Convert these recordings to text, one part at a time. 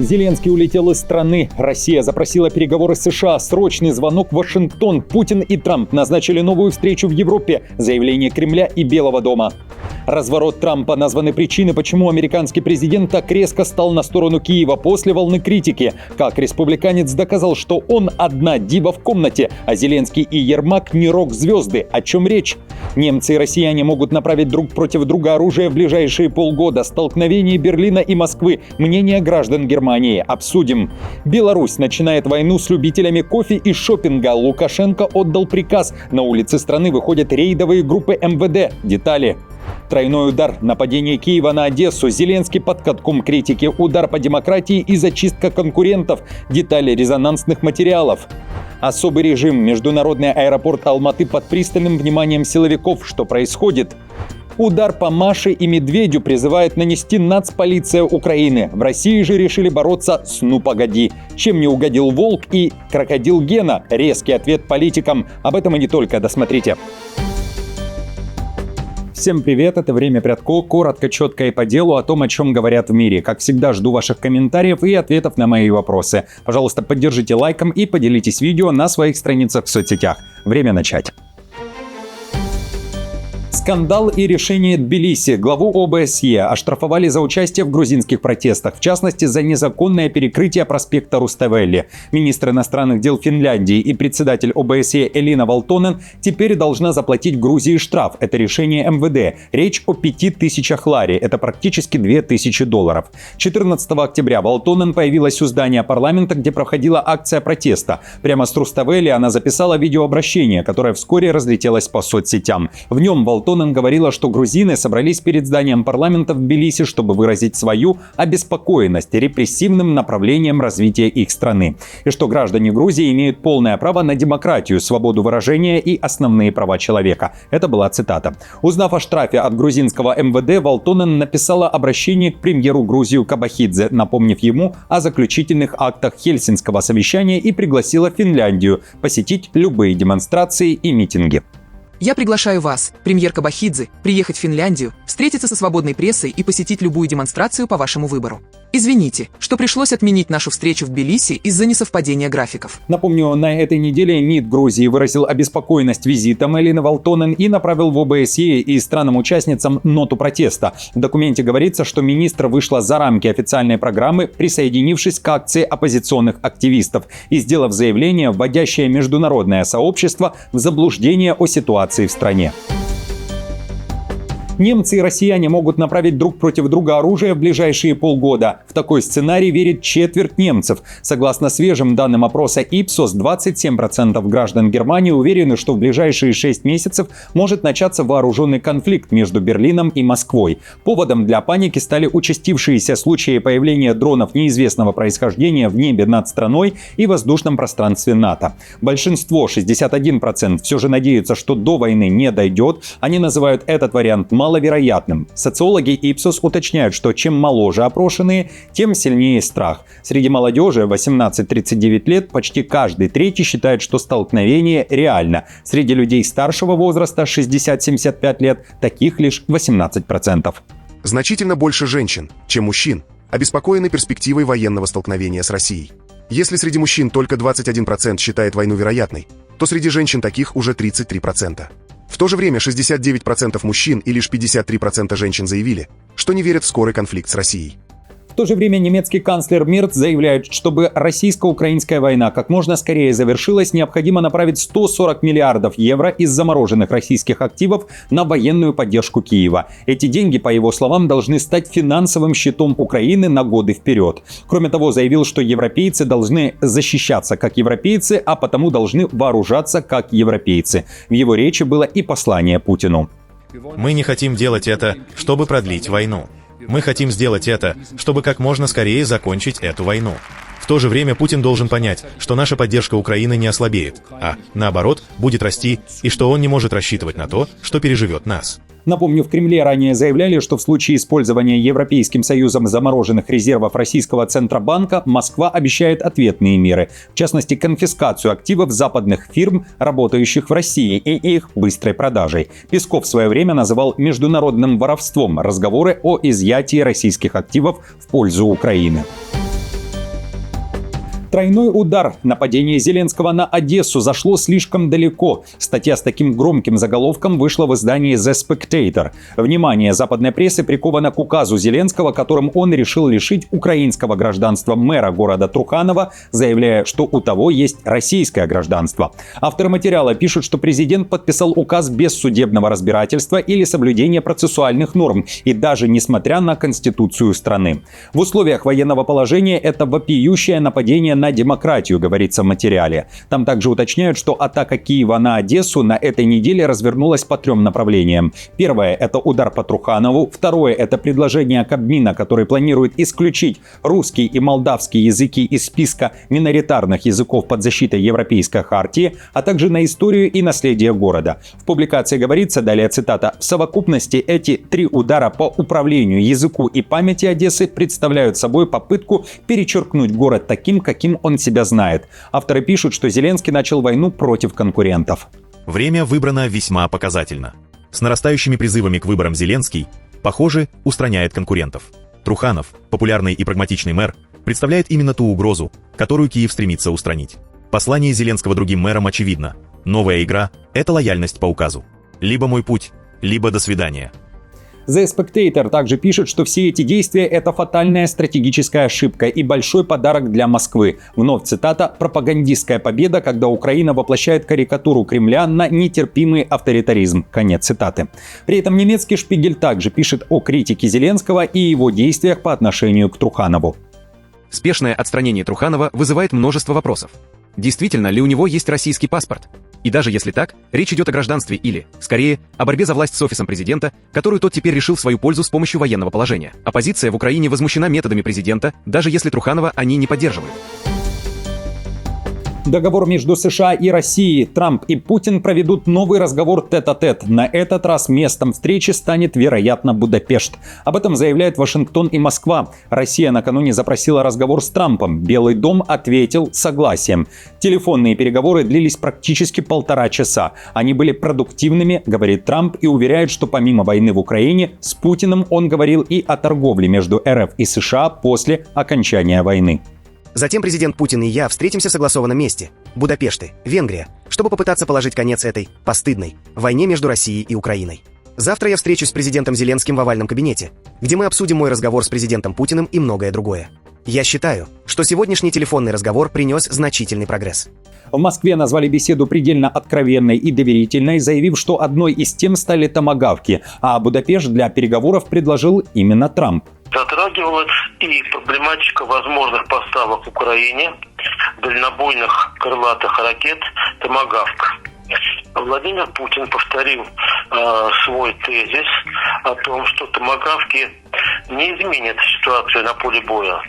Зеленский улетел из страны. Россия запросила переговоры с США. Срочный звонок в Вашингтон. Путин и Трамп назначили новую встречу в Европе. Заявление Кремля и Белого дома. Разворот Трампа. Названы причины, почему американский президент так резко стал на сторону Киева после волны критики. Как республиканец доказал, что он одна дива в комнате, а Зеленский и Ермак не рок-звезды. О чем речь? Немцы и россияне могут направить друг против друга оружие в ближайшие полгода. Столкновение Берлина и Москвы. Мнение граждан Германии. Обсудим. Беларусь начинает войну с любителями кофе и шопинга. Лукашенко отдал приказ. На улицы страны выходят рейдовые группы МВД. Детали. Тройной удар. Нападение Киева на Одессу. Зеленский под катком критики. Удар по демократии и зачистка конкурентов. Детали резонансных материалов. Особый режим. Международный аэропорт Алматы под пристальным вниманием силовиков. Что происходит? Удар по Маше и Медведю призывает нанести нацполиция Украины. В России же решили бороться с «ну погоди». Чем не угодил волк и крокодил Гена? Резкий ответ политикам. Об этом и не только. Досмотрите. Всем привет, это «Время Прядко», коротко, четко и по делу о том, о чем говорят в мире. Как всегда, жду ваших комментариев и ответов на мои вопросы. Пожалуйста, поддержите лайком и поделитесь видео на своих страницах в соцсетях. Время начать. Скандал и решение Тбилиси. Главу ОБСЕ оштрафовали за участие в грузинских протестах, в частности, за незаконное перекрытие проспекта Руставели. Министр иностранных дел Финляндии и председатель ОБСЕ Элина Валтонен теперь должна заплатить Грузии штраф. Это решение МВД. Речь о 5000 лари. Это практически $2000. 14 октября Валтонен появилась у здания парламента, где проходила акция протеста. Прямо с Руставели она записала видеообращение, которое вскоре разлетелось по соцсетям. В нем Валтонен говорила, что грузины собрались перед зданием парламента в Тбилиси, чтобы выразить свою обеспокоенность репрессивным направлением развития их страны. И что граждане Грузии имеют полное право на демократию, свободу выражения и основные права человека. Это была цитата. Узнав о штрафе от грузинского МВД, Валтонен написала обращение к премьеру Грузии Кабахидзе, напомнив ему о заключительных актах Хельсинского совещания и пригласила Финляндию посетить любые демонстрации и митинги. Я приглашаю вас, премьер Кабахидзе, приехать в Финляндию, встретиться со свободной прессой и посетить любую демонстрацию по вашему выбору. Извините, что пришлось отменить нашу встречу в Тбилиси из-за несовпадения графиков. Напомню, на этой неделе МИД Грузии выразил обеспокоенность визитом Элины Валтонен и направил в ОБСЕ и странам-участницам ноту протеста. В документе говорится, что министр вышла за рамки официальной программы, присоединившись к акции оппозиционных активистов и сделав заявление, вводящее международное сообщество в заблуждение о ситуации в стране. Немцы и россияне могут направить друг против друга оружие в ближайшие полгода. В такой сценарий верит четверть немцев. Согласно свежим данным опроса Ipsos, 27% граждан Германии уверены, что в ближайшие 6 месяцев может начаться вооруженный конфликт между Берлином и Москвой. Поводом для паники стали участившиеся случаи появления дронов неизвестного происхождения в небе над страной и воздушном пространстве НАТО. Большинство, 61%, все же надеются, что до войны не дойдет. Они называют этот вариант маловероятным. Социологи Ipsos уточняют, что чем моложе опрошенные, тем сильнее страх. Среди молодежи 18-39 лет почти каждый третий считает, что столкновение реально. Среди людей старшего возраста 60-75 лет таких лишь 18%. Значительно больше женщин, чем мужчин, обеспокоены перспективой военного столкновения с Россией. Если среди мужчин только 21% считает войну вероятной, то среди женщин таких уже 33%. В то же время 69% мужчин и лишь 53% женщин заявили, что не верят в скорый конфликт с Россией. В то же время немецкий канцлер Мерц заявляет, чтобы российско-украинская война как можно скорее завершилась, необходимо направить 140 миллиардов евро из замороженных российских активов на военную поддержку Киева. Эти деньги, по его словам, должны стать финансовым щитом Украины на годы вперед. Кроме того, заявил, что европейцы должны защищаться как европейцы, а потому должны вооружаться как европейцы. В его речи было и послание Путину. Мы не хотим делать это, чтобы продлить войну. Мы хотим сделать это, чтобы как можно скорее закончить эту войну. В то же время Путин должен понять, что наша поддержка Украины не ослабеет, а, наоборот, будет расти, и что он не может рассчитывать на то, что переживет нас. Напомню, в Кремле ранее заявляли, что в случае использования Европейским Союзом замороженных резервов российского Центробанка Москва обещает ответные меры, в частности конфискацию активов западных фирм, работающих в России, и их быстрой продажей. Песков в свое время называл международным воровством разговоры о изъятии российских активов в пользу Украины. Тройной удар. Нападение Зеленского на Одессу зашло слишком далеко. Статья с таким громким заголовком вышла в издании The Spectator. Внимание западной прессы приковано к указу Зеленского, которым он решил лишить украинского гражданства мэра города Труханова, заявляя, что у того есть российское гражданство. Авторы материала пишут, что президент подписал указ без судебного разбирательства или соблюдения процессуальных норм, и даже несмотря на Конституцию страны. В условиях военного положения это вопиющее нападение на демократию, говорится в материале. Там также уточняют, что атака Киева на Одессу на этой неделе развернулась по 3 направлениям. Первое – это удар по Труханову. Второе – это предложение Кабмина, который планирует исключить русский и молдавский языки из списка миноритарных языков под защитой Европейской хартии, а также на историю и наследие города. В публикации говорится, далее цитата, «В совокупности эти 3 удара по управлению, языку и памяти Одессы представляют собой попытку перечеркнуть город таким, каким он себя знает». Авторы пишут, что Зеленский начал войну против конкурентов. Время выбрано весьма показательно. С нарастающими призывами к выборам Зеленский, похоже, устраняет конкурентов. Труханов, популярный и прагматичный мэр, представляет именно ту угрозу, которую Киев стремится устранить. Послание Зеленского другим мэрам очевидно. Новая игра – это лояльность по указу. Либо мой путь, либо до свидания. The Spectator также пишет, что все эти действия – это фатальная стратегическая ошибка и большой подарок для Москвы. Вновь цитата «пропагандистская победа, когда Украина воплощает карикатуру Кремля на нетерпимый авторитаризм». Конец цитаты. При этом немецкий Шпигель также пишет о критике Зеленского и его действиях по отношению к Труханову. Спешное отстранение Труханова вызывает множество вопросов. Действительно ли у него есть российский паспорт? И даже если так, речь идет о гражданстве или, скорее, о борьбе за власть с офисом президента, которую тот теперь решил в свою пользу с помощью военного положения. Оппозиция в Украине возмущена методами президента, даже если Труханова они не поддерживают. Договор между США и Россией. Трамп и Путин проведут новый разговор тет-а-тет. На этот раз местом встречи станет, вероятно, Будапешт. Об этом заявляют Вашингтон и Москва. Россия накануне запросила разговор с Трампом. Белый дом ответил согласием. Телефонные переговоры длились практически 1,5 часа. Они были продуктивными, говорит Трамп, и уверяет, что помимо войны в Украине, с Путиным он говорил и о торговле между РФ и США после окончания войны. Затем президент Путин и я встретимся в согласованном месте – Будапеште, Венгрия, чтобы попытаться положить конец этой постыдной войне между Россией и Украиной. Завтра я встречусь с президентом Зеленским в овальном кабинете, где мы обсудим мой разговор с президентом Путиным и многое другое. Я считаю, что сегодняшний телефонный разговор принес значительный прогресс. В Москве назвали беседу предельно откровенной и доверительной, заявив, что одной из тем стали томагавки, а Будапешт для переговоров предложил именно Трамп. Затрагивалась и проблематика возможных поставок Украине дальнобойных крылатых ракет «Томагавк». Владимир Путин повторил свой тезис о том, что томагавки не изменят ситуацию на поле боя,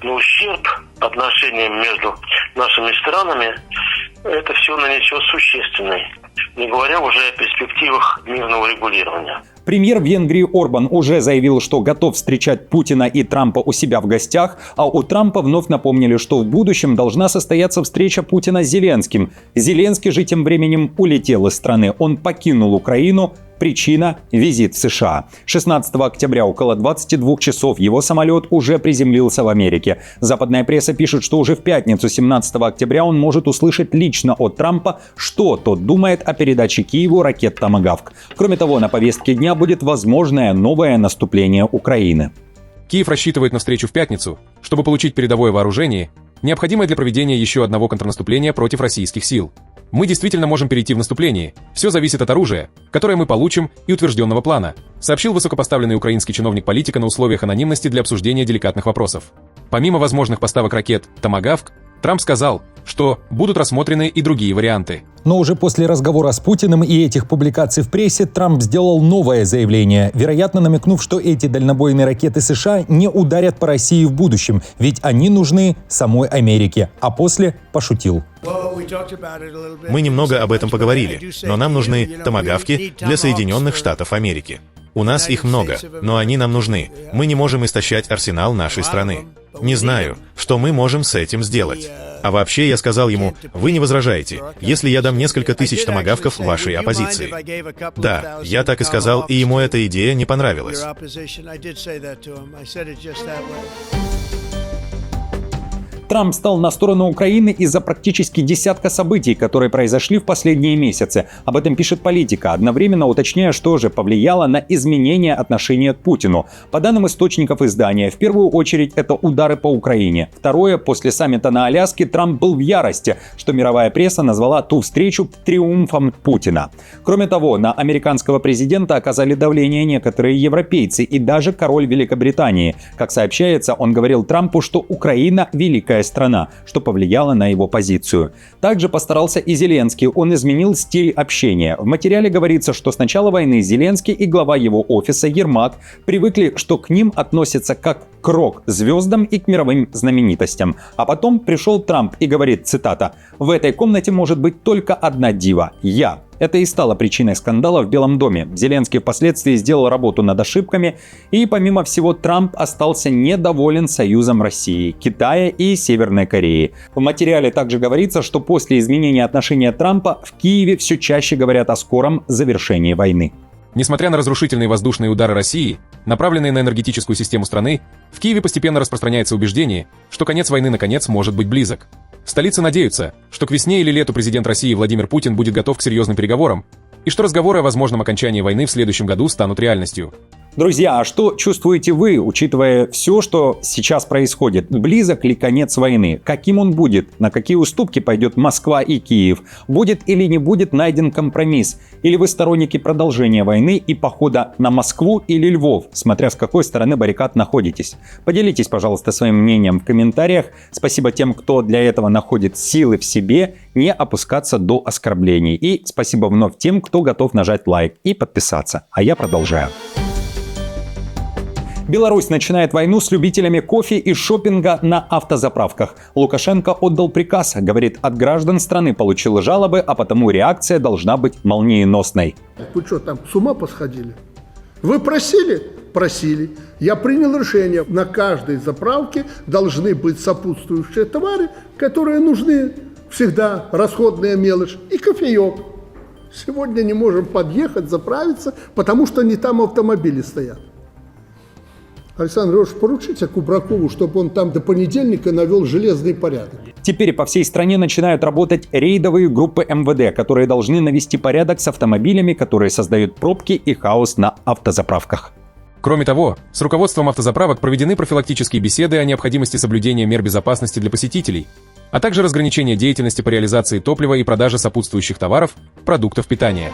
но ущерб отношениям между нашими странами это все нанесет существенный, не говоря уже о перспективах мирного регулирования. Премьер Венгрии Орбан уже заявил, что готов встречать Путина и Трампа у себя в гостях, а у Трампа вновь напомнили, что в будущем должна состояться встреча Путина с Зеленским. Зеленский же тем временем улетел из страны. Он покинул Украину. Причина – визит в США. 16 октября около 22 часов его самолет уже приземлился в Америке. Западная пресса пишет, что уже в пятницу 17 октября он может услышать лично от Трампа, что тот думает о передаче Киеву ракет «Томагавк». Кроме того, на повестке дня будет возможное новое наступление Украины. Киев рассчитывает на встречу в пятницу, чтобы получить передовое вооружение, необходимое для проведения еще одного контрнаступления против российских сил. Мы действительно можем перейти в наступление. Все зависит от оружия, которое мы получим, и утвержденного плана, сообщил высокопоставленный украинский чиновник-политика на условиях анонимности для обсуждения деликатных вопросов. Помимо возможных поставок ракет «Томагавк», Трамп сказал, что будут рассмотрены и другие варианты. Но уже после разговора с Путиным и этих публикаций в прессе Трамп сделал новое заявление, вероятно намекнув, что эти дальнобойные ракеты США не ударят по России в будущем, ведь они нужны самой Америке, а после пошутил. Мы немного об этом поговорили, но нам нужны томагавки для Соединенных Штатов Америки. У нас их много, но они нам нужны. Мы не можем истощать арсенал нашей страны. Не знаю, что мы можем с этим сделать. А вообще я сказал ему, вы не возражаете, если я дам несколько тысяч томагавков вашей оппозиции. Да, я так и сказал, и ему эта идея не понравилась. Трамп стал на сторону Украины из-за практически десятка событий, которые произошли в последние месяцы. Об этом пишет Политика, одновременно уточняя, что же повлияло на изменение отношения к Путину. По данным источников издания, в первую очередь это удары по Украине. Второе, после саммита на Аляске Трамп был в ярости, что мировая пресса назвала ту встречу триумфом Путина. Кроме того, на американского президента оказали давление некоторые европейцы и даже король Великобритании. Как сообщается, он говорил Трампу, что Украина – великая страна, что повлияло на его позицию. Также постарался и Зеленский, он изменил стиль общения. В материале говорится, что с начала войны Зеленский и глава его офиса Ермак привыкли, что к ним относятся как к рок-звездам и к мировым знаменитостям. А потом пришел Трамп и говорит, цитата, «В этой комнате может быть только одна дива – я». Это и стало причиной скандала в Белом доме. Зеленский впоследствии сделал работу над ошибками, и помимо всего Трамп остался недоволен союзом России, Китая и Северной Кореи. В материале также говорится, что после изменения отношения Трампа в Киеве все чаще говорят о скором завершении войны. Несмотря на разрушительные воздушные удары России, направленные на энергетическую систему страны, в Киеве постепенно распространяется убеждение, что конец войны наконец может быть близок. В столице надеются, что к весне или лету президент России Владимир Путин будет готов к серьезным переговорам, и что разговоры о возможном окончании войны в следующем году станут реальностью. Друзья, а что чувствуете вы, учитывая все, что сейчас происходит? Близок ли конец войны? Каким он будет? На какие уступки пойдет Москва и Киев? Будет или не будет найден компромисс? Или вы сторонники продолжения войны и похода на Москву или Львов, смотря с какой стороны баррикад находитесь? Поделитесь, пожалуйста, своим мнением в комментариях. Спасибо тем, кто для этого находит силы в себе не опускаться до оскорблений. И спасибо вновь тем, кто готов нажать лайк и подписаться. А я продолжаю. Беларусь начинает войну с любителями кофе и шопинга на автозаправках. Лукашенко отдал приказ, говорит, от граждан страны получил жалобы, а потому реакция должна быть молниеносной. Вы что, там с ума посходили? Вы просили? Просили. Я принял решение. На каждой заправке должны быть сопутствующие товары, которые нужны всегда, расходная мелочь и кофеек. Сегодня не можем подъехать, заправиться, потому что не там автомобили стоят. Александр Ильич, поручите Кубракову, чтобы он там до понедельника навел железный порядок. Теперь по всей стране начинают работать рейдовые группы МВД, которые должны навести порядок с автомобилями, которые создают пробки и хаос на автозаправках. Кроме того, с руководством автозаправок проведены профилактические беседы о необходимости соблюдения мер безопасности для посетителей, а также разграничения деятельности по реализации топлива и продаже сопутствующих товаров, продуктов питания.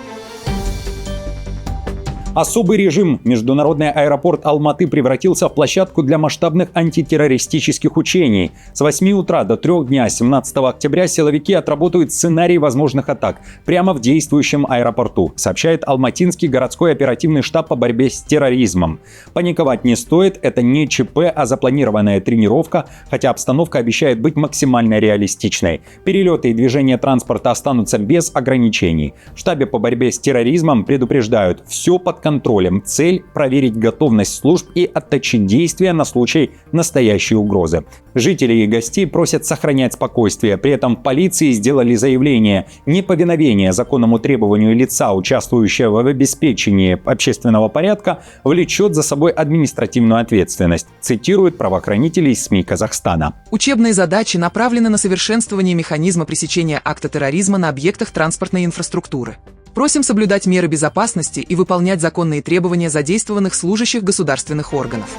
Особый режим. Международный аэропорт Алматы превратился в площадку для масштабных антитеррористических учений. С 8 утра до 3 дня 17 октября силовики отработают сценарий возможных атак прямо в действующем аэропорту, сообщает Алматинский городской оперативный штаб по борьбе с терроризмом. Паниковать не стоит, это не ЧП, а запланированная тренировка, хотя обстановка обещает быть максимально реалистичной. Перелеты и движение транспорта останутся без ограничений. В штабе по борьбе с терроризмом предупреждают, все под контролем. Цель – проверить готовность служб и отточить действия на случай настоящей угрозы. Жители и гостей просят сохранять спокойствие. При этом в полиции сделали заявление: неповиновение законному требованию лица, участвующего в обеспечении общественного порядка, влечет за собой административную ответственность, цитируют правоохранители из СМИ Казахстана. Учебные задачи направлены на совершенствование механизма пресечения акта терроризма на объектах транспортной инфраструктуры. Просим соблюдать меры безопасности и выполнять законные требования задействованных служащих государственных органов.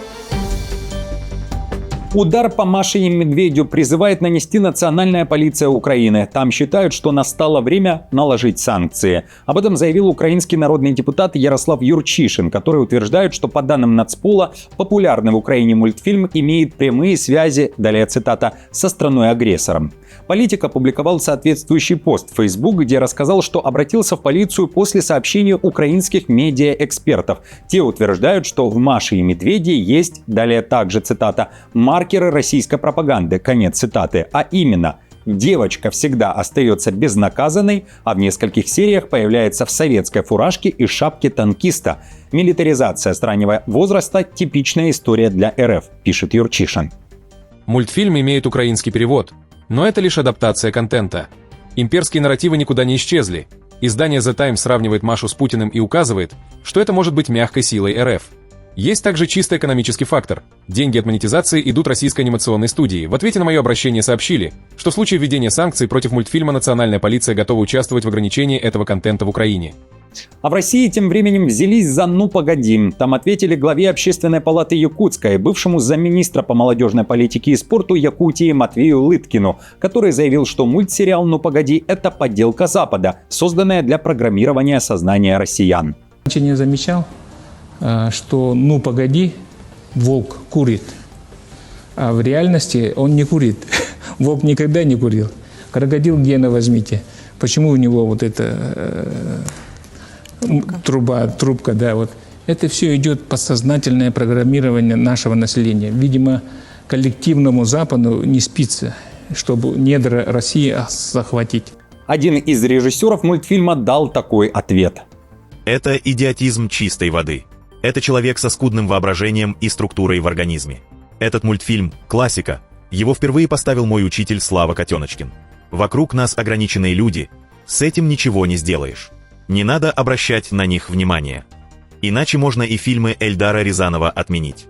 Удар по Маше и Медведю призывает нанести Национальная полиция Украины. Там считают, что настало время наложить санкции. Об этом заявил украинский народный депутат Ярослав Юрчишин, который утверждает, что по данным Нацпола, популярный в Украине мультфильм имеет прямые связи, далее цитата, со страной-агрессором. Политик опубликовал соответствующий пост в Facebook, где рассказал, что обратился в полицию после сообщения украинских медиаэкспертов. Те утверждают, что в Маше и Медведе есть, далее также цитата, маркеры российской пропаганды, конец цитаты, а именно: девочка всегда остается безнаказанной, а в нескольких сериях появляется в советской фуражке и шапке танкиста. Милитаризация с раннего возраста – типичная история для РФ, пишет Юрчишин. Мультфильм имеет украинский перевод, но это лишь адаптация контента. Имперские нарративы никуда не исчезли. Издание The Times сравнивает Машу с Путиным и указывает, что это может быть мягкой силой РФ. Есть также чисто экономический фактор. Деньги от монетизации идут российской анимационной студии. В ответе на мое обращение сообщили, что в случае введения санкций против мультфильма национальная полиция готова участвовать в ограничении этого контента в Украине. А в России тем временем взялись за «Ну погоди». Там ответили главе Общественной палаты Якутска и бывшему замминистра по молодежной политике и спорту Якутии Матвею Лыткину, который заявил, что мультсериал «Ну погоди» — это подделка Запада, созданная для программирования сознания россиян. Раньше не замечал, что «Ну погоди» волк курит, а в реальности он не курит. Волк никогда не курил. Крокодил Гена возьмите. Почему у него вот эта трубка, да, вот. Это все идет подсознательное программирование нашего населения. Видимо, коллективному Западу не спится, чтобы недра России захватить. Один из режиссеров мультфильма дал такой ответ. Это идиотизм чистой воды. Это человек со скудным воображением и структурой в организме. Этот мультфильм – классика. Его впервые поставил мой учитель Слава Котеночкин. Вокруг нас ограниченные люди. С этим ничего не сделаешь. Не надо обращать на них внимание. Иначе можно и фильмы Эльдара Рязанова отменить.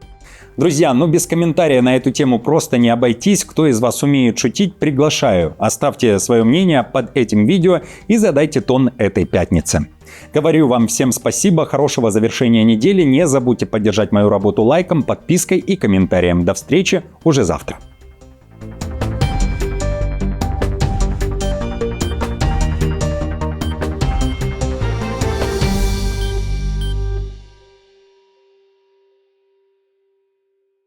Друзья, без комментария на эту тему просто не обойтись. Кто из вас умеет шутить, приглашаю. Оставьте свое мнение под этим видео и задайте тон этой пятнице. Говорю вам всем спасибо, хорошего завершения недели. Не забудьте поддержать мою работу лайком, подпиской и комментарием. До встречи уже завтра.